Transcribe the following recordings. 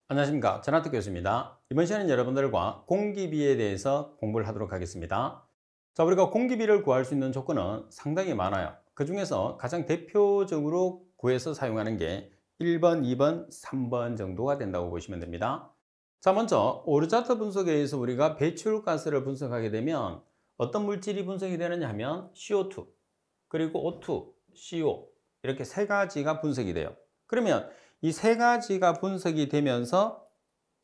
안녕하십니까. 전하특 교수입니다. 이번 시간은 여러분들과 공기비에 대해서 공부를 하도록 하겠습니다. 자, 우리가 공기비를 구할 수 있는 조건은 상당히 많아요. 그 중에서 가장 대표적으로 구해서 사용하는 게 1번, 2번, 3번 정도가 된다고 보시면 됩니다. 자, 먼저 오르자트 분석에 의해서 우리가 배출가스를 분석하게 되면 어떤 물질이 분석이 되느냐 하면 CO2, 그리고 O2, CO 이렇게 세 가지가 분석이 돼요. 그러면 이 세 가지가 분석이 되면서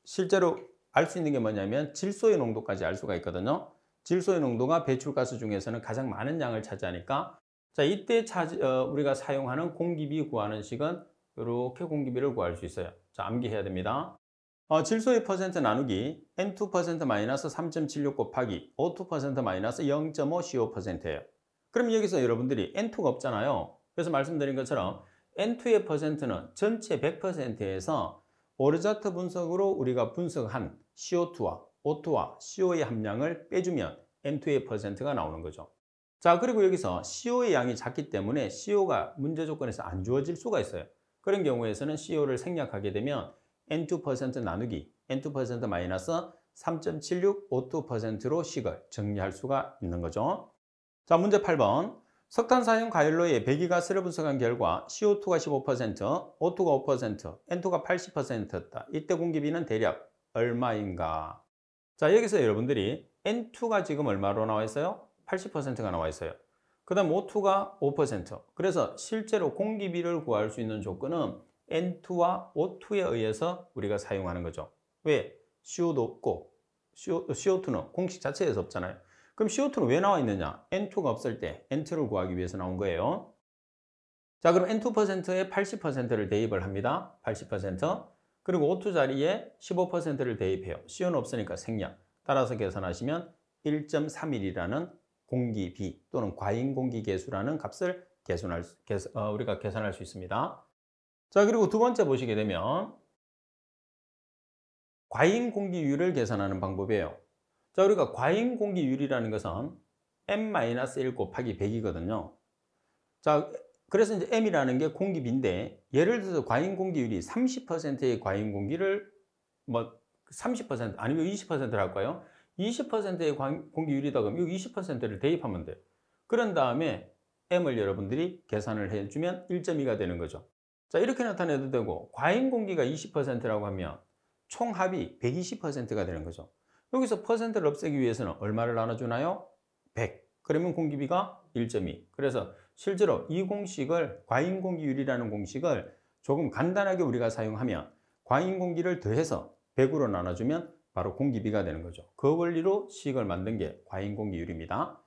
실제로 알 수 있는 게 뭐냐면 질소의 농도까지 알 수가 있거든요. 질소의 농도가 배출가스 중에서는 가장 많은 양을 차지하니까 자, 이때 우리가 사용하는 공기비 구하는 식은 이렇게 공기비를 구할 수 있어요. 자, 암기해야 됩니다. 질소의 퍼센트 나누기 N2% 마이너스 3.76 곱하기 O2% 마이너스 0.5 CO%예요. 그럼 여기서 여러분들이 N2가 없잖아요. 그래서 말씀드린 것처럼 N2의 퍼센트는 전체 100%에서 오르자트 분석으로 우리가 분석한 CO2와 O2와 CO의 함량을 빼주면 N2의 퍼센트가 나오는 거죠. 자, 그리고 여기서 CO의 양이 작기 때문에 CO가 문제 조건에서 안 주어질 수가 있어요. 그런 경우에서는 CO를 생략하게 되면 N2% 나누기 N2% 마이너스 3.76 O2%로 식을 정리할 수가 있는 거죠. 자, 문제 8번. 석탄 사용 가열로의 배기가스를 분석한 결과 CO2가 15%, O2가 5%, N2가 80%였다. 이때 공기비는 대략 얼마인가? 자, 여기서 여러분들이 N2가 지금 얼마로 나와 있어요? 80%가 나와 있어요. 그 다음 O2가 5%. 그래서 실제로 공기비를 구할 수 있는 조건은 N2와 O2에 의해서 우리가 사용하는 거죠. 왜? CO도 없고 CO2는 공식 자체에서 없잖아요. 그럼 CO2는 왜 나와 있느냐? N2가 없을 때 N2를 구하기 위해서 나온 거예요. 자, 그럼 N2%에 80%를 대입을 합니다. 80%. 그리고 O2 자리에 15%를 대입해요. CO는 없으니까 생략. 따라서 계산하시면 1.31이라는 공기비 또는 과잉공기계수라는 값을 우리가 계산할 수 있습니다. 자, 그리고 두 번째 보시게 되면 과잉공기율을 계산하는 방법이에요. 자, 우리가 과잉공기율이라는 것은 M-1 곱하기 100이거든요. 자, 그래서 이제 M이라는 게 공기비인데 예를 들어서 과잉공기율이 30%의 과잉공기를 뭐 30% 아니면 20%를 할까요? 20%의 공기율이다 그러면 여기 20%를 대입하면 돼요. 그런 다음에 M을 여러분들이 계산을 해주면 1.2가 되는 거죠. 자, 이렇게 나타내도 되고 과잉공기가 20%라고 하면 총합이 120%가 되는 거죠. 여기서 퍼센트를 없애기 위해서는 얼마를 나눠주나요? 100. 그러면 공기비가 1.2. 그래서 실제로 이 공식을 과잉공기율이라는 공식을 조금 간단하게 우리가 사용하면 과잉공기를 더해서 100으로 나눠주면 바로 공기비가 되는 거죠. 그 원리로 식을 만든 게 과잉공기율입니다.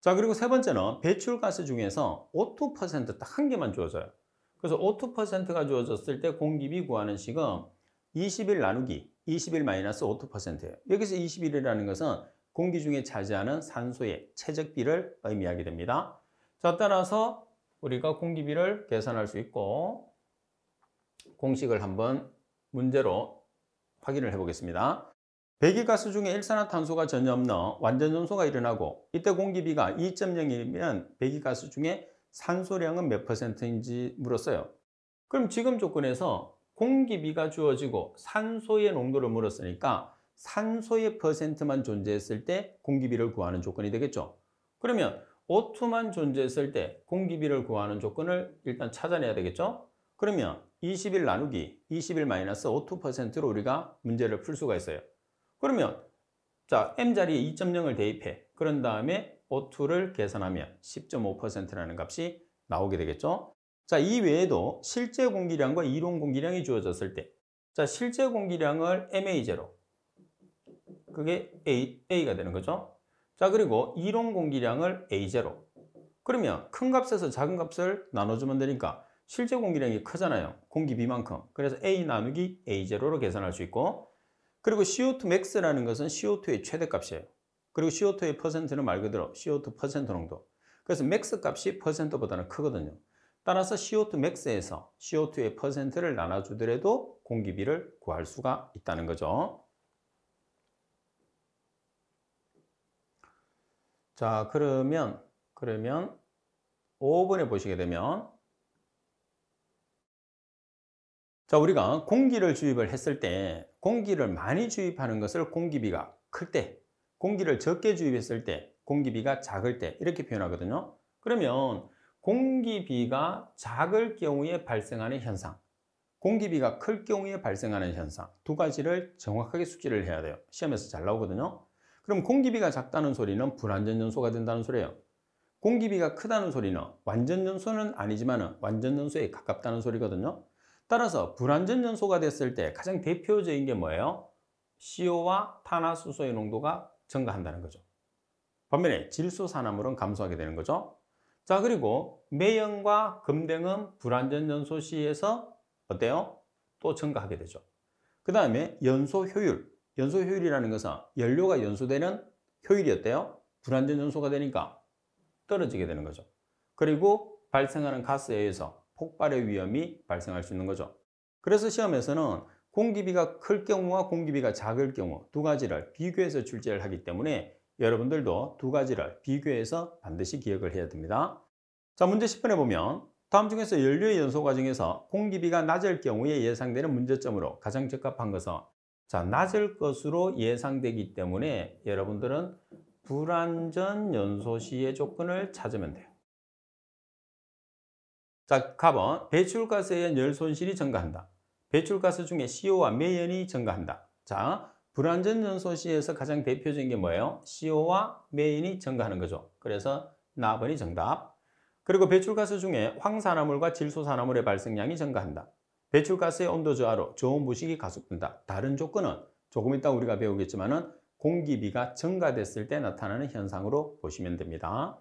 자, 그리고 세 번째는 배출가스 중에서 O2% 딱 한 개만 주어져요. 그래서 O2%가 주어졌을 때 공기비 구하는 식은 20일 나누기 21 마이너스 O2%예요. 여기서 21이라는 것은 공기 중에 차지하는 산소의 최적비를 의미하게 됩니다. 자, 따라서 우리가 공기비를 계산할 수 있고 공식을 한번 문제로 확인을 해보겠습니다. 배기가스 중에 일산화탄소가 전혀 없는 완전연소가 일어나고 이때 공기비가 2.0이면 배기가스 중에 산소량은 몇 퍼센트인지 물었어요. 그럼 지금 조건에서 공기비가 주어지고 산소의 농도를 물었으니까 산소의 퍼센트만 존재했을 때 공기비를 구하는 조건이 되겠죠. 그러면 O2만 존재했을 때 공기비를 구하는 조건을 일단 찾아내야 되겠죠. 그러면 20일 나누기 21 마이너스 O2%로 우리가 문제를 풀 수가 있어요. 그러면 자, M 자리에 2.0을 대입해. 그런 다음에 O2를 계산하면 10.5%라는 값이 나오게 되겠죠. 자, 이 외에도 실제 공기량과 이론 공기량이 주어졌을 때 자, 실제 공기량을 MA0 그게 A가 되는 거죠. 자, 그리고 이론 공기량을 A0 그러면 큰 값에서 작은 값을 나눠주면 되니까 실제 공기량이 크잖아요. 공기비만큼. 그래서 A 나누기 A0로 계산할 수 있고 그리고 CO2 max라는 것은 CO2의 최대값이에요. 그리고 CO2의 퍼센트는 말 그대로 CO2 퍼센트 농도. 그래서 맥스 값이 퍼센트보다는 크거든요. 따라서 CO2 max에서 CO2의 퍼센트를 나눠주더라도 공기비를 구할 수가 있다는 거죠. 자, 그러면 5번에 보시게 되면 자, 우리가 공기를 주입을 했을 때 공기를 많이 주입하는 것을 공기비가 클 때, 공기를 적게 주입했을 때 공기비가 작을 때 이렇게 표현하거든요. 그러면 공기비가 작을 경우에 발생하는 현상, 공기비가 클 경우에 발생하는 현상 두 가지를 정확하게 숙지를 해야 돼요. 시험에서 잘 나오거든요. 그럼 공기비가 작다는 소리는 불완전 연소가 된다는 소리예요. 공기비가 크다는 소리는 완전 연소는 아니지만 완전 연소에 가깝다는 소리거든요. 따라서 불완전 연소가 됐을 때 가장 대표적인 게 뭐예요? CO와 탄화수소의 농도가 증가한다는 거죠. 반면에 질소산화물은 감소하게 되는 거죠. 자, 그리고 매연과 금등은 불완전 연소 시에서 어때요? 또 증가하게 되죠. 그 다음에 연소 효율. 연소 효율이라는 것은 연료가 연소되는 효율이 어때요? 불완전 연소가 되니까 떨어지게 되는 거죠. 그리고 발생하는 가스에 의해서 폭발의 위험이 발생할 수 있는 거죠. 그래서 시험에서는 공기비가 클 경우와 공기비가 작을 경우 두 가지를 비교해서 출제를 하기 때문에 여러분들도 두 가지를 비교해서 반드시 기억을 해야 됩니다. 자, 문제 10번에 보면 다음 중에서 연료의 연소 과정에서 공기비가 낮을 경우에 예상되는 문제점으로 가장 적합한 것은, 자, 낮을 것으로 예상되기 때문에 여러분들은 불완전 연소 시의 조건을 찾으면 돼요. 자, 답은 배출가스에 의한 열 손실이 증가한다. 배출가스 중에 CO와 매연이 증가한다. 자, 불완전 연소 시에서 가장 대표적인 게 뭐예요? CO와 매연이 증가하는 거죠. 그래서 나번이 정답. 그리고 배출가스 중에 황산화물과 질소산화물의 발생량이 증가한다. 배출가스의 온도 저하로 저온 부식이 가속된다. 다른 조건은 조금 이따 우리가 배우겠지만은 공기비가 증가됐을 때 나타나는 현상으로 보시면 됩니다.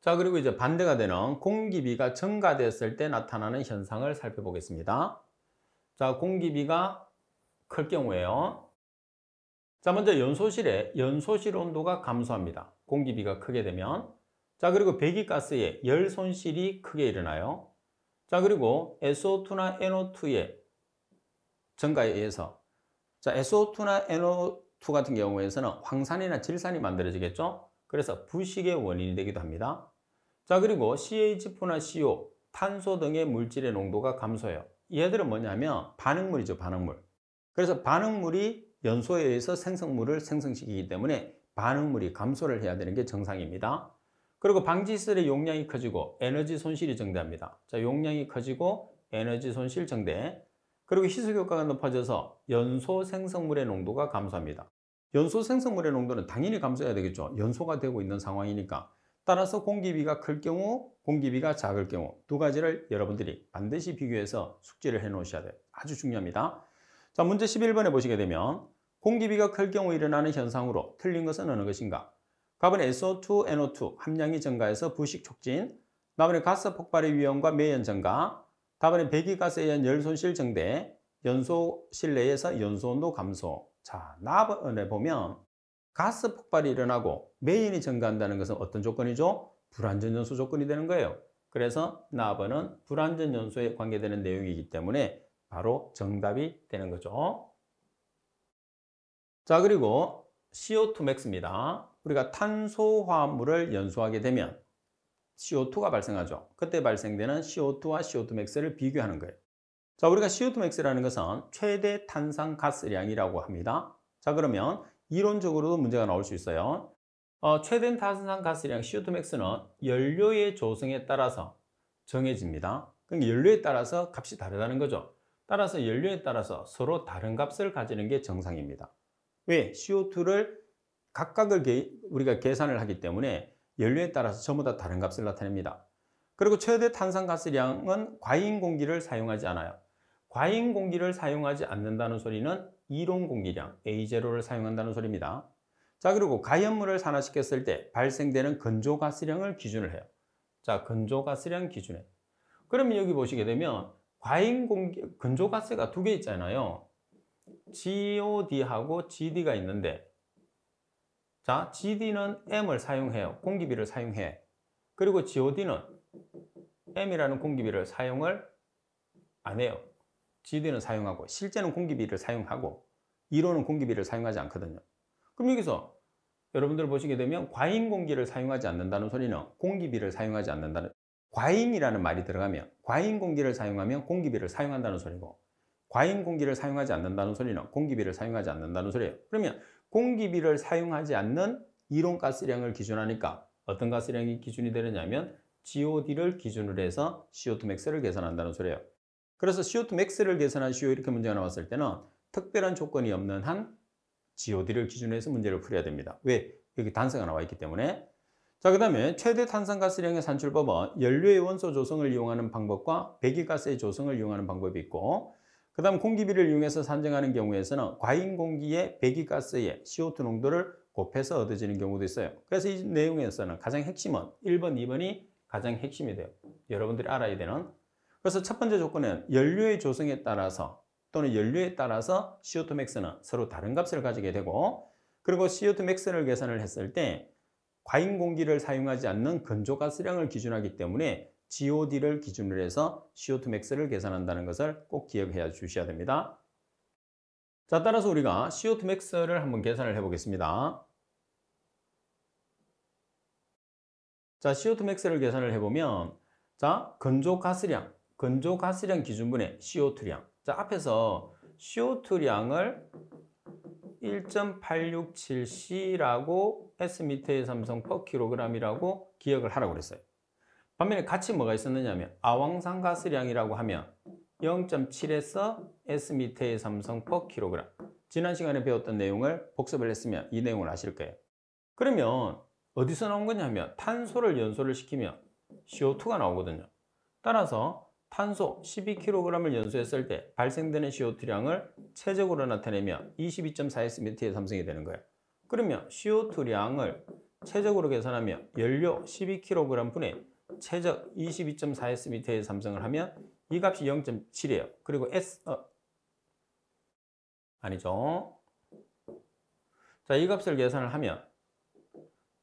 자, 그리고 이제 반대가 되는 공기비가 증가됐을 때 나타나는 현상을 살펴보겠습니다. 자, 공기비가 클 경우에요. 자, 먼저 연소실 온도가 감소합니다. 공기비가 크게 되면. 자, 그리고 배기가스의 열 손실이 크게 일어나요. 자, 그리고 SO2나 NO2의 증가에 의해서, 자, SO2나 NO2 같은 경우에서는 황산이나 질산이 만들어지겠죠? 그래서 부식의 원인이 되기도 합니다. 자, 그리고 CH4나 CO, 탄소 등의 물질의 농도가 감소해요. 얘들은 뭐냐면 반응물이죠, 반응물. 그래서 반응물이 연소에 의해서 생성물을 생성시키기 때문에 반응물이 감소를 해야 되는 게 정상입니다. 그리고 방지시설의 용량이 커지고 에너지 손실이 증대합니다. 자, 용량이 커지고 에너지 손실 증대. 그리고 희석효과가 높아져서 연소 생성물의 농도가 감소합니다. 연소 생성물의 농도는 당연히 감소해야 되겠죠. 연소가 되고 있는 상황이니까. 따라서 공기비가 클 경우, 공기비가 작을 경우 두 가지를 여러분들이 반드시 비교해서 숙지를 해 놓으셔야 돼요. 아주 중요합니다. 자, 문제 11번에 보시게 되면 공기비가 클 경우 일어나는 현상으로 틀린 것은 어느 것인가? 답은 SO2, NO2 함량이 증가해서 부식 촉진, 답은 가스 폭발의 위험과 매연 증가, 답은 배기가스에 의한 열 손실 증대, 연소 실내에서 연소온도 감소. 자, 답안에 보면 가스 폭발이 일어나고 매연이 증가한다는 것은 어떤 조건이죠? 불완전 연소 조건이 되는 거예요. 그래서 나번은 불완전 연소에 관계되는 내용이기 때문에 바로 정답이 되는 거죠. 자, 그리고 CO2 max입니다. 우리가 탄소화합물을 연소하게 되면 CO2가 발생하죠. 그때 발생되는 CO2와 CO2 max를 비교하는 거예요. 자, 우리가 CO2 max라는 것은 최대 탄산가스량이라고 합니다. 자, 그러면 이론적으로도 문제가 나올 수 있어요. 최대 탄산가스량 CO2 max는 연료의 조성에 따라서 정해집니다. 그러니까 연료에 따라서 값이 다르다는 거죠. 따라서 연료에 따라서 서로 다른 값을 가지는 게 정상입니다. 왜? CO2를 각각을 우리가 계산을 하기 때문에 연료에 따라서 전부 다 다른 값을 나타냅니다. 그리고 최대 탄산가스량은 과잉 공기를 사용하지 않아요. 과잉 공기를 사용하지 않는다는 소리는 이론 공기량 A0를 사용한다는 소리입니다. 자, 그리고 가연물을 산화시켰을 때 발생되는 건조가스량을 기준을 해요. 자, 건조가스량 기준에. 그러면 여기 보시게 되면 과잉 공기, 건조가스가 두 개 있잖아요. GOD하고 GD가 있는데, 자, GD는 M을 사용해요. 공기비를 사용해. 그리고 GOD는 M이라는 공기비를 사용을 안 해요. GD는 사용하고, 실제는 공기비를 사용하고, 이론은 공기비를 사용하지 않거든요. 그럼 여기서 여러분들 보시게 되면 과잉 공기를 사용하지 않는다는 소리는 공기비를 사용하지 않는다는, 과잉이라는 말이 들어가면 과잉 공기를 사용하면 공기비를 사용한다는 소리고 과잉 공기를 사용하지 않는다는 소리는 공기비를 사용하지 않는다는 소리예요. 그러면 공기비를 사용하지 않는 이론가스량을 기준하니까 어떤 가스량이 기준이 되느냐면 GOD를 기준으로 해서 CO2 max를 계산한다는 소리예요. 그래서 CO2 max를 계산하시오 이렇게 문제가 나왔을 때는 특별한 조건이 없는 한 GOD를 기준으로 해서 문제를 풀어야 됩니다. 왜? 여기 단서가 나와 있기 때문에. 자, 그 다음에 최대 탄산가스량의 산출법은 연료의 원소 조성을 이용하는 방법과 배기가스의 조성을 이용하는 방법이 있고 그 다음 공기비를 이용해서 산정하는 경우에서는 과잉 공기의 배기가스의 CO2 농도를 곱해서 얻어지는 경우도 있어요. 그래서 이 내용에서는 가장 핵심은 1번, 2번이 가장 핵심이 돼요. 여러분들이 알아야 되는. 그래서 첫 번째 조건은 연료의 조성에 따라서 또는 연료에 따라서 CO2 max는 서로 다른 값을 가지게 되고 그리고 CO2 max를 계산을 했을 때 과잉 공기를 사용하지 않는 건조가스량을 기준하기 때문에 GOD를 기준으로 해서 CO2 max를 계산한다는 것을 꼭 기억해 주셔야 됩니다. 자, 따라서 우리가 CO2 max를 한번 계산을 해 보겠습니다. 자, CO2 max를 계산을 해보면 자, 건조가스량 기준분의 CO2량. 자, 앞에서 CO2량을 1.867C라고 S미터의 삼성 per kg이라고 기억을 하라고 그랬어요. 반면에 같이 뭐가 있었느냐면 아황산가스량이라고 하면 0.7에서 S미터의 삼성 per kg. 지난 시간에 배웠던 내용을 복습을 했으면 이 내용을 아실 거예요. 그러면 어디서 나온 거냐면 탄소를 연소를 시키면 CO2가 나오거든요. 따라서 탄소 12kg을 연소했을 때 발생되는 CO2량을 최적으로 나타내면 22.4S미터의 삼성이 되는 거예요. 그러면 CO2량을 최적으로 계산하면 연료 12kg 분의 최적 22.4S미터의 삼성을 하면 이 값이 0.7이에요. 그리고 아니죠. 자, 이 값을 계산을 하면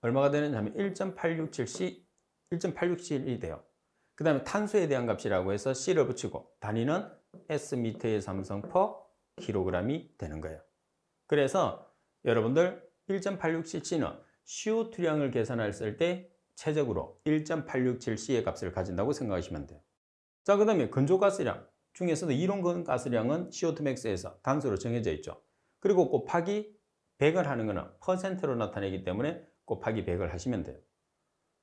얼마가 되느냐 하면 1.867이 돼요. 그 다음에 탄소에 대한 값이라고 해서 C를 붙이고 단위는 S미터의 삼성 per kg이 되는 거예요. 그래서 여러분들 1.867C는 CO2량을 계산했을 때 최적으로 1.867C의 값을 가진다고 생각하시면 돼요. 자, 그 다음에 건조가스량 중에서도 이론가스량은 CO2 max에서 단수로 정해져 있죠. 그리고 곱하기 100을 하는 것은 퍼센트로 나타내기 때문에 곱하기 100을 하시면 돼요.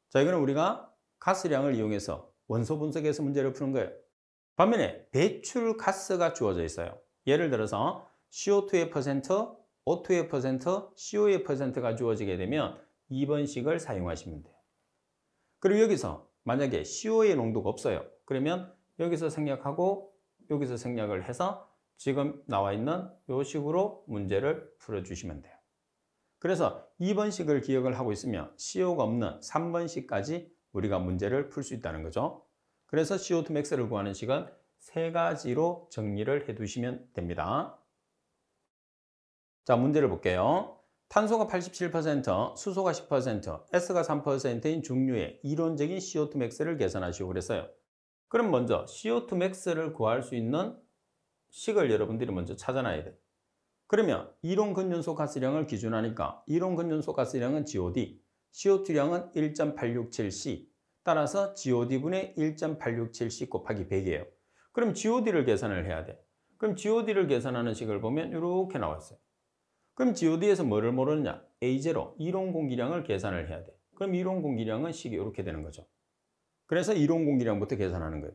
자, 이거는 우리가 가스량을 이용해서 원소 분석에서 문제를 푸는 거예요. 반면에 배출가스가 주어져 있어요. 예를 들어서 CO2의 퍼센트, O2의 퍼센트, CO의 퍼센트가 주어지게 되면 2번식을 사용하시면 돼요. 그리고 여기서 만약에 CO의 농도가 없어요. 그러면 여기서 생략하고 여기서 생략을 해서 지금 나와 있는 이 식으로 문제를 풀어주시면 돼요. 그래서 2번식을 기억을 하고 있으면 CO가 없는 3번식까지 우리가 문제를 풀 수 있다는 거죠. 그래서 CO2 max를 구하는 식은 세 가지로 정리를 해두시면 됩니다. 자, 문제를 볼게요. 탄소가 87%, 수소가 10%, S가 3%인 중류의 이론적인 CO2 max를 계산하시오 그랬어요. 그럼 먼저 CO2 max를 구할 수 있는 식을 여러분들이 먼저 찾아놔야 돼요. 그러면 이론 근연소 가스량을 기준하니까 이론 근연소 가스량은 GOD, CO2량은 1.867C, 따라서 GOD분의 1.867C 곱하기 100이에요. 그럼 GOD를 계산을 해야 돼. 그럼 GOD를 계산하는 식을 보면 이렇게 나와 있어요. 그럼 GOD에서 뭐를 모르느냐? A0, 이론 공기량을 계산을 해야 돼. 그럼 이론 공기량은 식이 이렇게 되는 거죠. 그래서 이론 공기량부터 계산하는 거예요.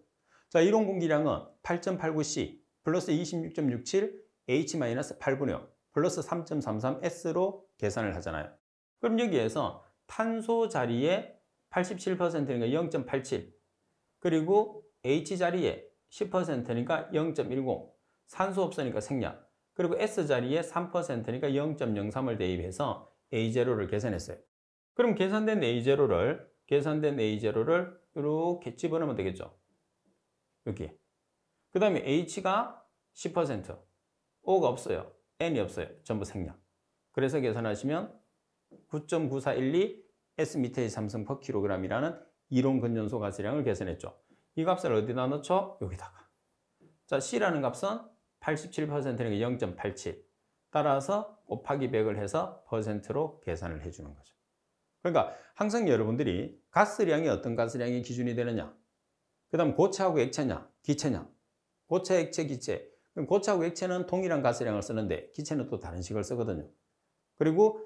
자, 이론 공기량은 8.89C 플러스 26.67 H-8분의 5 플러스 3.33S로 계산을 하잖아요. 그럼 여기에서 탄소 자리에 87%니까 0.87 그리고 H 자리에 10%니까 0.10 산소 없으니까 생략 그리고 S 자리에 3%니까 0.03을 대입해서 A0를 계산했어요. 그럼 계산된 A0를 이렇게 집어넣으면 되겠죠. 여기. 그 다음에 H가 10%, O가 없어요. N이 없어요. 전부 생략. 그래서 계산하시면 9.9412 S미터의 삼성 per kg이라는 이론 근연소 가스량을 계산했죠. 이 값을 어디다 넣죠? 여기다가. 자, C라는 값은 87%니까 0.87. 따라서 곱하기 100을 해서 퍼센트로 계산을 해주는 거죠. 그러니까 항상 여러분들이 가스량이 어떤 가스량이 기준이 되느냐? 그 다음 고체하고 액체냐, 기체냐. 고체, 액체, 기체. 그럼 고체하고 액체는 동일한 가스량을 쓰는데 기체는 또 다른 식을 쓰거든요. 그리고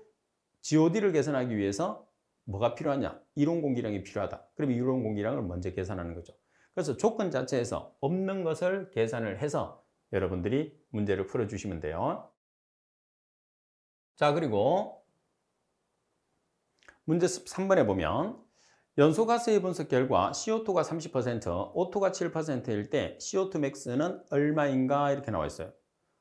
GOD를 계산하기 위해서 뭐가 필요하냐? 이론 공기량이 필요하다. 그럼 이론 공기량을 먼저 계산하는 거죠. 그래서 조건 자체에서 없는 것을 계산을 해서 여러분들이 문제를 풀어주시면 돼요. 자, 그리고 문제 3번에 보면 연소가스의 분석 결과 CO2가 30%, O2가 7%일 때 CO2 max는 얼마인가 이렇게 나와 있어요.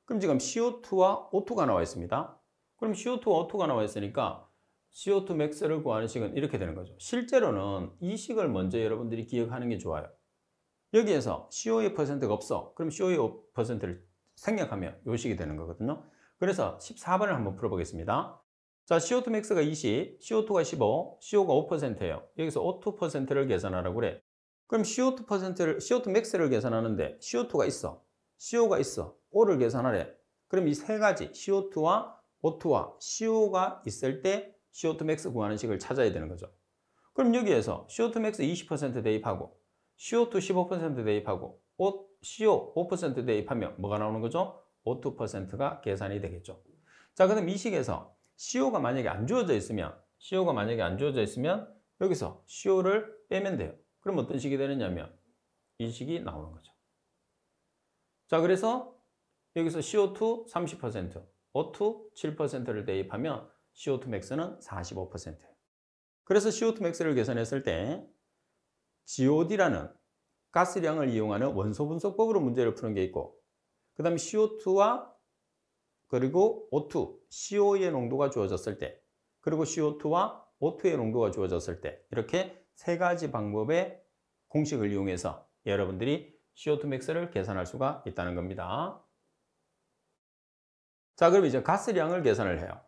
그럼 지금 CO2와 O2가 나와 있습니다. 그럼 CO2와 O2가 나와 있으니까 CO2 max를 구하는 식은 이렇게 되는 거죠. 실제로는 이 식을 먼저 여러분들이 기억하는 게 좋아요. 여기에서 CO의 퍼센트가 없어. 그럼 CO의 퍼센트를 생략하면 이 식이 되는 거거든요. 그래서 14번을 한번 풀어보겠습니다. 자, CO2 max가 20, CO2가 15, CO가 5%예요. 여기서 O2%를 계산하라고 그래. 그럼 CO2 max를 계산하는데 CO2가 있어. CO가 있어. O를 계산하래. 그럼 이 세 가지 CO2와 O2와 CO가 있을 때 CO2 max 구하는 식을 찾아야 되는 거죠. 그럼 여기에서 CO2 max 20% 대입하고 CO2 15% 대입하고 CO 5% 대입하면 뭐가 나오는 거죠? O2%가 계산이 되겠죠. 자, 그럼 이 식에서 CO가 만약에 안 주어져 있으면 여기서 CO를 빼면 돼요. 그럼 어떤 식이 되느냐면 이 식이 나오는 거죠. 자, 그래서 여기서 CO2 30%, O2 7%를 대입하면 CO2 max는 45%예요. 그래서 CO2 max를 계산했을 때 GOD라는 가스량을 이용하는 원소 분석법으로 문제를 푸는 게 있고, 그 다음에 CO2와 그리고 O2, CO의 농도가 주어졌을 때, 그리고 CO2와 O2의 농도가 주어졌을 때, 이렇게 세 가지 방법의 공식을 이용해서 여러분들이 CO2 max를 계산할 수가 있다는 겁니다. 자, 그럼 이제 가스량을 계산을 해요.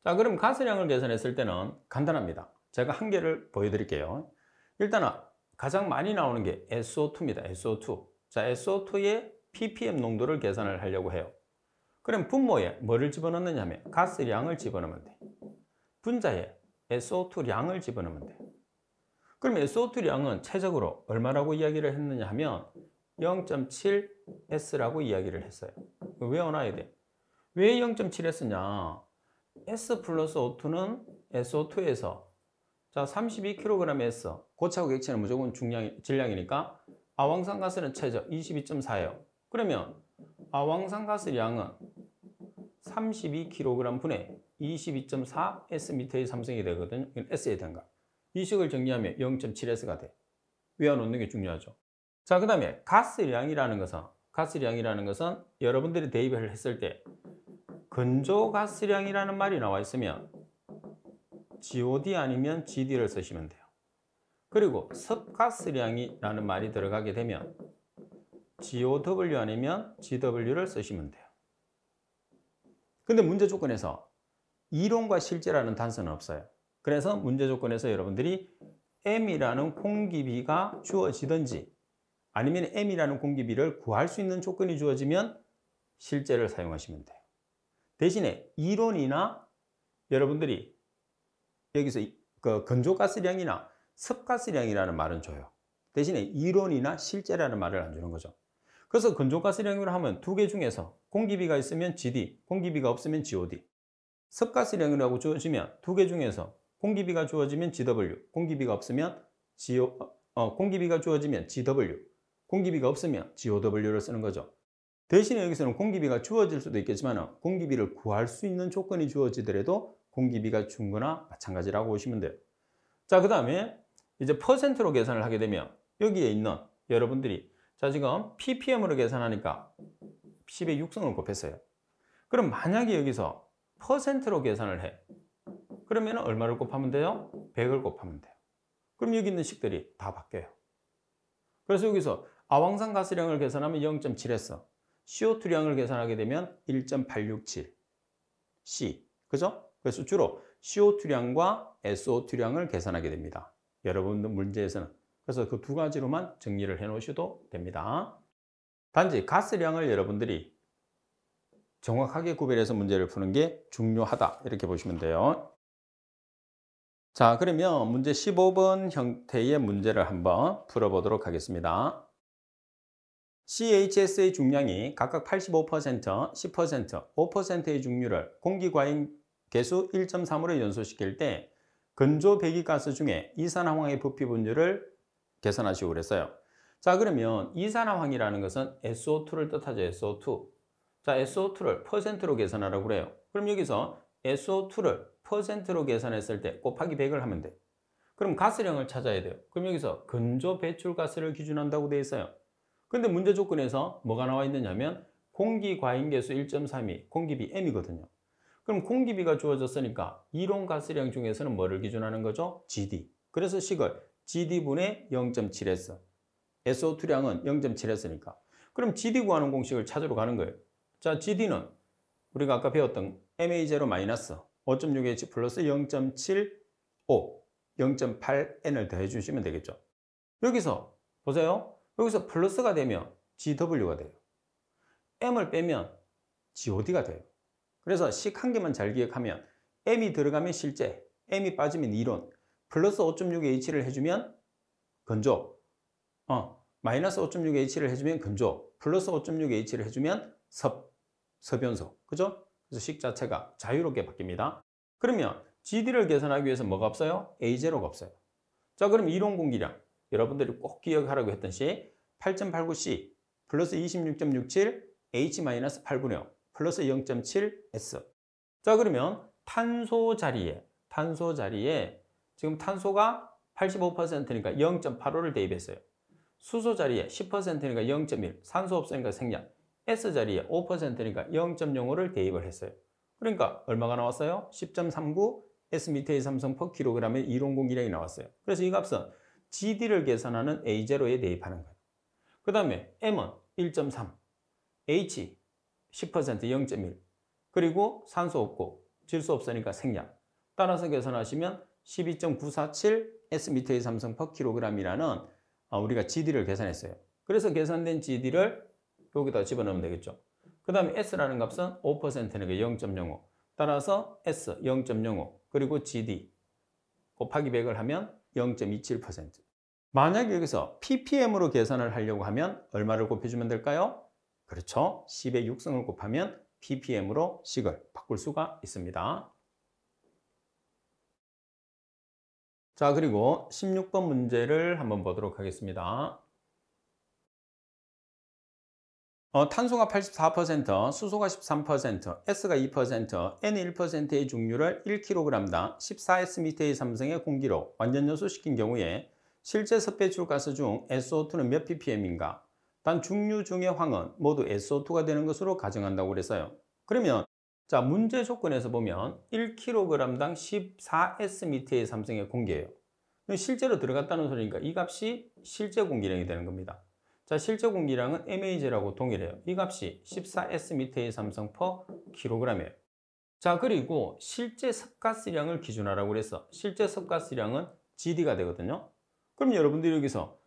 자, 그럼 가스량을 계산했을 때는 간단합니다. 제가 한 개를 보여드릴게요. 일단은 가장 많이 나오는 게 SO2입니다. SO2. 자, SO2의 ppm 농도를 계산을 하려고 해요. 그럼 분모에 뭐를 집어넣느냐 하면 가스량을 집어넣으면 돼. 분자에 SO2량을 집어넣으면 돼. 그럼 SO2량은 최적으로 얼마라고 이야기를 했느냐 하면 0.7S라고 이야기를 했어요. 외워놔야 돼. 왜 0.7S냐? S 플러스 O2는 SO2에서 자 32kg의 S, 고차고 객체는 무조건 질량이니까 아황산가스는 최저 22.4예요. 그러면 아황산가스량은 32kg 분의 22.4 Sm의 삼성이 되거든요. 이건 S에 된가. 이 식을 정리하면 0.7S가 돼. 외워놓는 게 중요하죠. 자, 그 다음에 가스량이라는 것은 여러분들이 대입을 했을 때 건조가스량이라는 말이 나와 있으면 GOD 아니면 GD를 쓰시면 돼요. 그리고 습가스량이라는 말이 들어가게 되면 GOW 아니면 GW를 쓰시면 돼요. 근데 문제 조건에서 이론과 실제라는 단서는 없어요. 그래서 문제 조건에서 여러분들이 M이라는 공기비가 주어지든지 아니면 M이라는 공기비를 구할 수 있는 조건이 주어지면 실제를 사용하시면 돼요. 대신에 이론이나 여러분들이 여기서 그 건조가스량이나 습가스량이라는 말은 줘요. 대신에 이론이나 실제라는 말을 안 주는 거죠. 그래서 건조가스량으로 하면 두 개 중에서 공기비가 있으면 GD, 공기비가 없으면 GOD. 습가스량이라고 주어지면 두 개 중에서 공기비가 주어지면 GW, 공기비가 없으면 공기비가 주어지면 GW, 공기비가 없으면 GOW를 쓰는 거죠. 대신에 여기서는 공기비가 주어질 수도 있겠지만 공기비를 구할 수 있는 조건이 주어지더라도 공기비가 준 거나 마찬가지라고 보시면 돼요. 자, 그 다음에 이제 퍼센트로 계산을 하게 되면 여기에 있는 여러분들이 자, 지금 ppm으로 계산하니까 10의 6승을 곱했어요. 그럼 만약에 여기서 퍼센트로 계산을 해. 그러면 얼마를 곱하면 돼요? 100을 곱하면 돼요. 그럼 여기 있는 식들이 다 바뀌어요. 그래서 여기서 아황산 가스량을 계산하면 0.7S, CO2량을 계산하게 되면 1.867 C. 그죠? 그래서 주로 CO2량과 SO2량을 계산하게 됩니다. 여러분들 문제에서는. 그래서 그 두 가지로만 정리를 해 놓으셔도 됩니다. 단지 가스량을 여러분들이 정확하게 구별해서 문제를 푸는 게 중요하다. 이렇게 보시면 돼요. 자, 그러면 문제 15번 형태의 문제를 한번 풀어보도록 하겠습니다. CHS의 중량이 각각 85%, 10%, 5%의 중류를 공기과잉 계수 1.3으로 연소시킬 때 건조 배기가스 중에 이산화황의 부피 분율을 계산하시고 그랬어요. 자, 그러면 이산화황이라는 것은 SO2를 뜻하죠. SO2. 자, SO2를 퍼센트로 계산하라고 그래요. 그럼 여기서 SO2를 퍼센트로 계산했을 때 곱하기 100을 하면 돼. 그럼 가스량을 찾아야 돼요. 그럼 여기서 건조 배출가스를 기준한다고 되어 있어요. 근데 문제 조건에서 뭐가 나와 있느냐면 공기 과잉계수 1.32, 공기비 M이거든요. 그럼 공기비가 주어졌으니까 이론 가스량 중에서는 뭐를 기준하는 거죠? GD. 그래서 식을 GD분의 0.7S. SO2량은 0.7S니까. 그럼 GD 구하는 공식을 찾으러 가는 거예요. 자, GD는 우리가 아까 배웠던 MA0 마이너스 5.6H 플러스 0.75, 0.8N을 더해 주시면 되겠죠. 여기서 보세요. 여기서 플러스가 되면 GW가 돼요. M을 빼면 GOD가 돼요. 그래서 식 한 개만 잘 기억하면 M이 들어가면 실제, M이 빠지면 이론, 플러스 5.6H를 해주면 건조, 마이너스 5.6H를 해주면 건조, 플러스 5.6H를 해주면 섭연소. 그죠? 그래서 식 자체가 자유롭게 바뀝니다. 그러면 GD를 계산하기 위해서 뭐가 없어요? A0가 없어요. 자, 그럼 이론 공기량. 여러분들이 꼭 기억하라고 했던 식 8.89C 플러스 26.67 H-8분의 5 플러스 0.7S. 자, 그러면 탄소 자리에 지금 탄소가 85%니까 0.85를 대입했어요. 수소 자리에 10%니까 0.1, 산소 없으니까 생략. S 자리에 5%니까 0.05를 대입을 했어요. 그러니까 얼마가 나왔어요? 10.39 S미터의 삼성 per kg의 이론 공기량이 나왔어요. 그래서 이 값은 GD를 계산하는 A0에 대입하는 거예요. 그 다음에 M은 1.3, H 10% 0.1, 그리고 산소 없고 질소 없으니까 생략. 따라서 계산하시면 12.947 S미터의 삼성 per kg이라는 우리가 GD를 계산했어요. 그래서 계산된 GD를 여기다 집어넣으면 되겠죠. 그 다음에 S라는 값은 5%니까 0.05. 따라서 S 0.05 그리고 GD 곱하기 100을 하면 0.27%. 만약에 여기서 ppm으로 계산을 하려고 하면 얼마를 곱해주면 될까요? 그렇죠. 10의 6승을 곱하면 ppm으로 식을 바꿀 수가 있습니다. 자, 그리고 16번 문제를 한번 보도록 하겠습니다. 탄소가 84%, 수소가 13%, S가 2%, N 1%의 중류를 1kg당 14S미터의 삼성의 공기로 완전 연소시킨 경우에 실제 섭배출가스 중 SO2는 몇 ppm인가? 단 중류 중의 황은 모두 SO2가 되는 것으로 가정한다고 그랬어요. 그러면 자, 문제 조건에서 보면 1kg당 14S미터의 삼성의 공기예요. 실제로 들어갔다는 소리니까 이 값이 실제 공기량이 되는 겁니다. 자, 실제 공기량은 MAG라고 동일해요. 이 값이 14S미터의 삼성 per kg이에요. 자, 그리고 실제 섭가스량을 기준하라고 그래서 실제 섭가스량은 GD가 되거든요. 그럼 여러분들이 여기서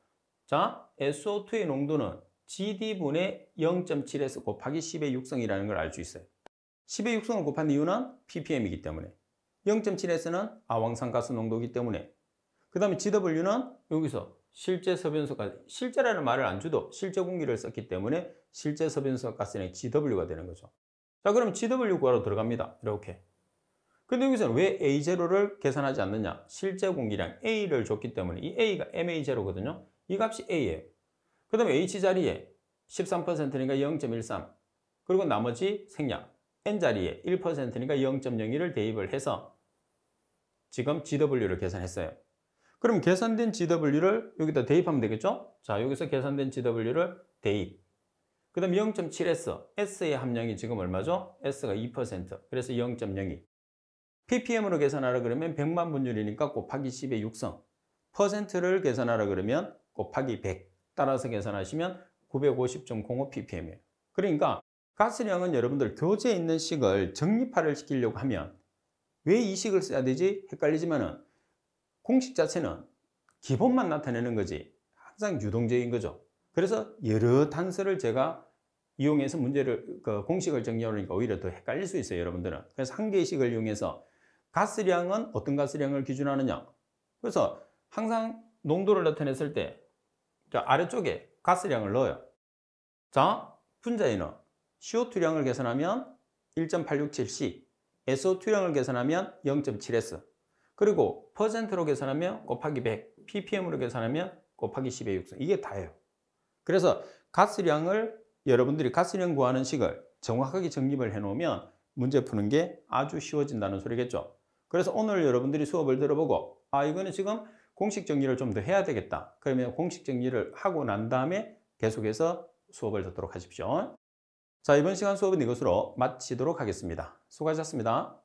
자, SO2의 농도는 GD분의 0.7S 곱하기 10의 6성이라는 걸 알 수 있어요. 10의 6성을 곱한 이유는 ppm이기 때문에 0.7S는 아황산가스 농도이기 때문에 그 다음에 GW는 여기서 실제 섭연소가스, 실제라는 말을 안 줘도 실제 공기를 썼기 때문에 실제 섭연소가스는 GW가 되는 거죠. 자, 그럼 GW 구하러 들어갑니다. 이렇게. 근데 여기서는 왜 A0를 계산하지 않느냐? 실제 공기량 A를 줬기 때문에 이 A가 MA0거든요. 이 값이 A예요. 그 다음에 H 자리에 13%니까 0.13 그리고 나머지 생략 N 자리에 1%니까 0.02를 대입을 해서 지금 GW를 계산했어요. 그럼 계산된 GW를 여기다 대입하면 되겠죠? 자, 여기서 계산된 GW를 대입. 그 다음에 0.7S, S의 함량이 지금 얼마죠? S가 2%, 그래서 0.02. ppm으로 계산하라 그러면 100만 분율이니까 곱하기 10의 6성. 퍼센트를 계산하라 그러면 곱하기 100. 따라서 계산하시면 950.05 ppm이에요. 그러니까 가스량은 여러분들 교재에 있는 식을 정립화를 시키려고 하면 왜 이 식을 써야 되지? 헷갈리지만은 공식 자체는 기본만 나타내는 거지 항상 유동적인 거죠. 그래서 여러 단서를 제가 이용해서 문제를 공식을 정리하려니까 오히려 더 헷갈릴 수 있어요, 여러분들은. 그래서 한 개의 식을 이용해서 가스량은 어떤 가스량을 기준하느냐? 그래서 항상 농도를 나타냈을 때 아래쪽에 가스량을 넣어요. 자, 분자에는 CO2량을 계산하면 1.867C, SO2량을 계산하면 0.7S, 그리고 퍼센트로 계산하면 곱하기 100, ppm으로 계산하면 곱하기 10의 6. 이게 다예요. 그래서 가스량을 여러분들이 가스량 구하는 식을 정확하게 정립을 해 놓으면 문제 푸는 게 아주 쉬워진다는 소리겠죠. 그래서 오늘 여러분들이 수업을 들어보고 이거는 지금 공식 정리를 좀 더 해야 되겠다. 그러면 공식 정리를 하고 난 다음에 계속해서 수업을 듣도록 하십시오. 자, 이번 시간 수업은 이것으로 마치도록 하겠습니다. 수고하셨습니다.